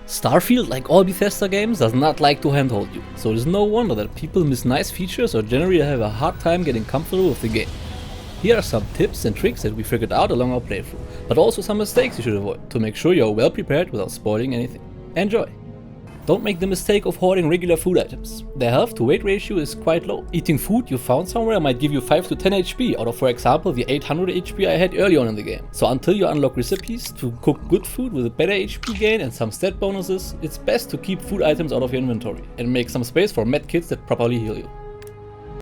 Starfield, like all Bethesda games, does not like to handhold you, so it is no wonder that people miss nice features or generally have a hard time getting comfortable with the game. Here are some tips and tricks that we figured out along our playthrough, but also some mistakes you should avoid to make sure you are well prepared without spoiling anything. Enjoy! Don't make the mistake of hoarding regular food items. Their health to weight ratio is quite low. Eating food you found somewhere might give you 5 to 10 HP out of, for example, the 800 HP I had early on in the game. So until you unlock recipes to cook good food with a better HP gain and some stat bonuses, it's best to keep food items out of your inventory and make some space for medkits that properly heal you.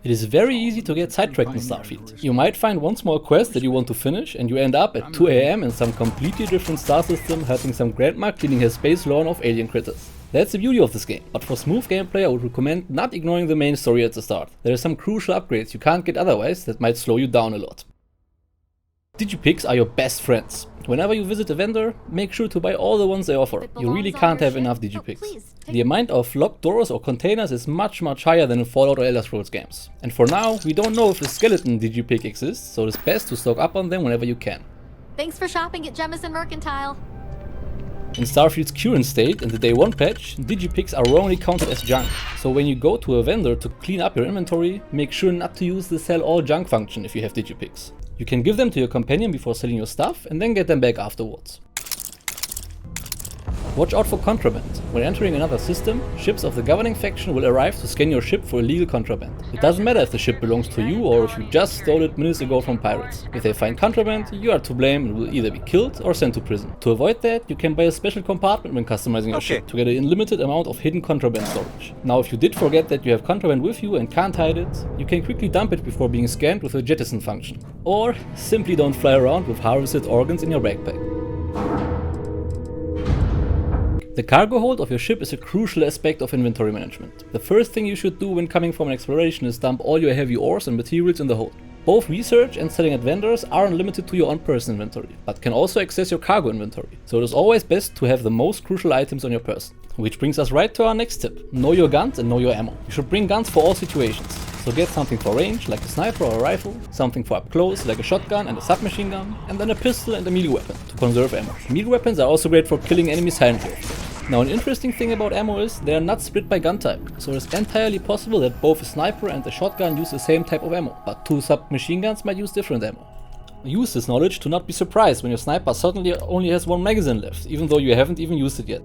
It is very easy to get sidetracked in Starfield. You might find one small quest that you want to finish and you end up at 2 AM in some completely different star system helping some grandma cleaning her space lawn of alien critters. That's the beauty of this game, but for smooth gameplay I would recommend not ignoring the main story at the start. There are some crucial upgrades you can't get otherwise that might slow you down a lot. Digipicks are your best friends. Whenever you visit a vendor, make sure to buy all the ones they offer. You really can't have enough Digipicks. The amount of locked doors or containers is much higher than in Fallout or Elder Scrolls games. And for now, we don't know if a skeleton Digipick exists, so it's best to stock up on them whenever you can. Thanks for shopping at Jemison Mercantile. In Starfield's current state, in the Day 1 patch, Digipicks are wrongly counted as junk. So when you go to a vendor to clean up your inventory, make sure not to use the sell all junk function if you have Digipicks. You can give them to your companion before selling your stuff and then get them back afterwards. Watch out for contraband. When entering another system, ships of the governing faction will arrive to scan your ship for illegal contraband. It doesn't matter if the ship belongs to you or if you just stole it minutes ago from pirates. If they find contraband, you are to blame and will either be killed or sent to prison. To avoid that, you can buy a special compartment when customizing your ship to get an unlimited amount of hidden contraband storage. Now if you did forget that you have contraband with you and can't hide it, you can quickly dump it before being scanned with a jettison function. Or simply don't fly around with harvested organs in your backpack. The cargo hold of your ship is a crucial aspect of inventory management. The first thing you should do when coming from an exploration is dump all your heavy ores and materials in the hold. Both research and selling at vendors aren't limited to your own personal inventory, but can also access your cargo inventory. So it is always best to have the most crucial items on your person. Which brings us right to our next tip. Know your guns and know your ammo. You should bring guns for all situations. So get something for range, like a sniper or a rifle, something for up close, like a shotgun and a submachine gun, and then a pistol and a melee weapon, to conserve ammo. Melee weapons are also great for killing enemies silently. Now an interesting thing about ammo is they are not split by gun type, so it is entirely possible that both a sniper and a shotgun use the same type of ammo, but two submachine guns might use different ammo. Use this knowledge to not be surprised when your sniper suddenly only has one magazine left, even though you haven't even used it yet.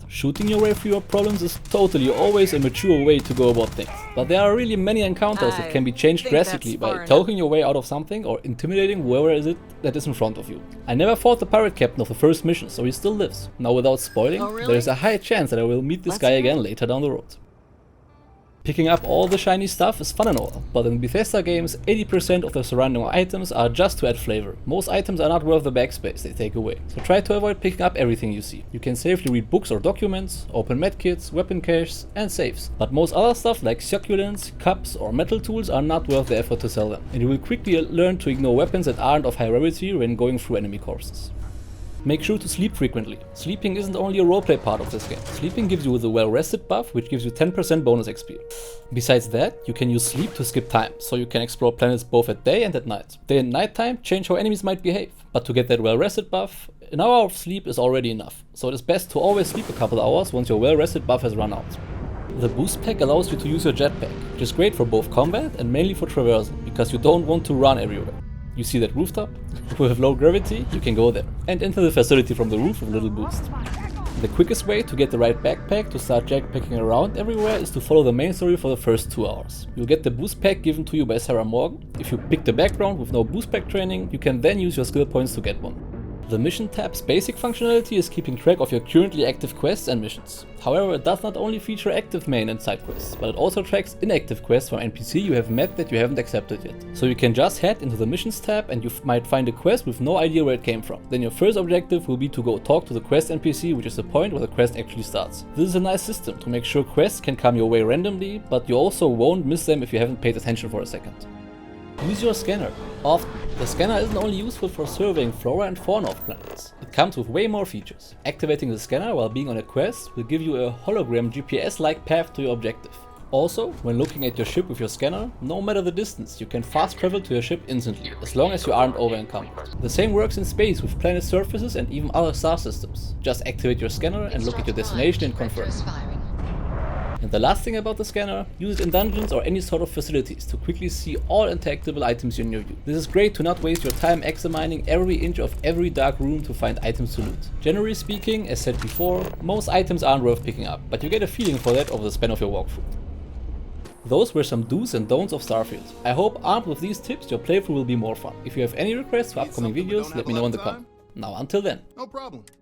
Shooting your way through your problems is totally always a mature way to go about things, but there are really many encounters that can be changed drastically by talking your way out of something or intimidating whoever is it that is in front of you. I never fought the pirate captain of the first mission, so he still lives. Now without spoiling, there is a high chance that I will meet this guy again later down the road. Picking up all the shiny stuff is fun and all, but in Bethesda games 80% of the surrounding items are just to add flavor. Most items are not worth the backspace they take away, so try to avoid picking up everything you see. You can safely read books or documents, open medkits, weapon caches and saves, but most other stuff like succulents, cups or metal tools are not worth the effort to sell them, and you will quickly learn to ignore weapons that aren't of high rarity when going through enemy corpses. Make sure to sleep frequently. Sleeping isn't only a roleplay part of this game. Sleeping gives you the well-rested buff, which gives you 10% bonus XP. Besides that, you can use sleep to skip time, so you can explore planets both at day and at night. Day and night time change how enemies might behave, but to get that well-rested buff, an hour of sleep is already enough, so it is best to always sleep a couple hours once your well-rested buff has run out. The boost pack allows you to use your jetpack, which is great for both combat and mainly for traversal, because you don't want to run everywhere. You see that rooftop? With low gravity, you can go there and enter the facility from the roof with a little boost. The quickest way to get the right backpack to start jetpacking around everywhere is to follow the main story for the first 2 hours. You'll get the boost pack given to you by Sarah Morgan. If you pick the background with no boost pack training, you can then use your skill points to get one. The mission tab's basic functionality is keeping track of your currently active quests and missions. However, it does not only feature active main and side quests, but it also tracks inactive quests from NPC you have met that you haven't accepted yet. So you can just head into the missions tab and you might find a quest with no idea where it came from. Then your first objective will be to go talk to the quest NPC, which is the point where the quest actually starts. This is a nice system to make sure quests can come your way randomly, but you also won't miss them if you haven't paid attention for a second. Use your scanner. Often, the scanner isn't only useful for surveying flora and fauna of planets. It comes with way more features. Activating the scanner while being on a quest will give you a hologram GPS-like path to your objective. Also, when looking at your ship with your scanner, no matter the distance, you can fast travel to your ship instantly, as long as you aren't over-encumbered. The same works in space with planet surfaces and even other star systems. Just activate your scanner and look at your destination and confirm. And the last thing about the scanner, use it in dungeons or any sort of facilities to quickly see all interactable items in your view. This is great to not waste your time examining every inch of every dark room to find items to loot. Generally speaking, as said before, most items aren't worth picking up, but you get a feeling for that over the span of your walkthrough. Those were some do's and don'ts of Starfield. I hope armed with these tips your playthrough will be more fun. If you have any requests for upcoming videos, let me know in the comments. Now until then. No problem.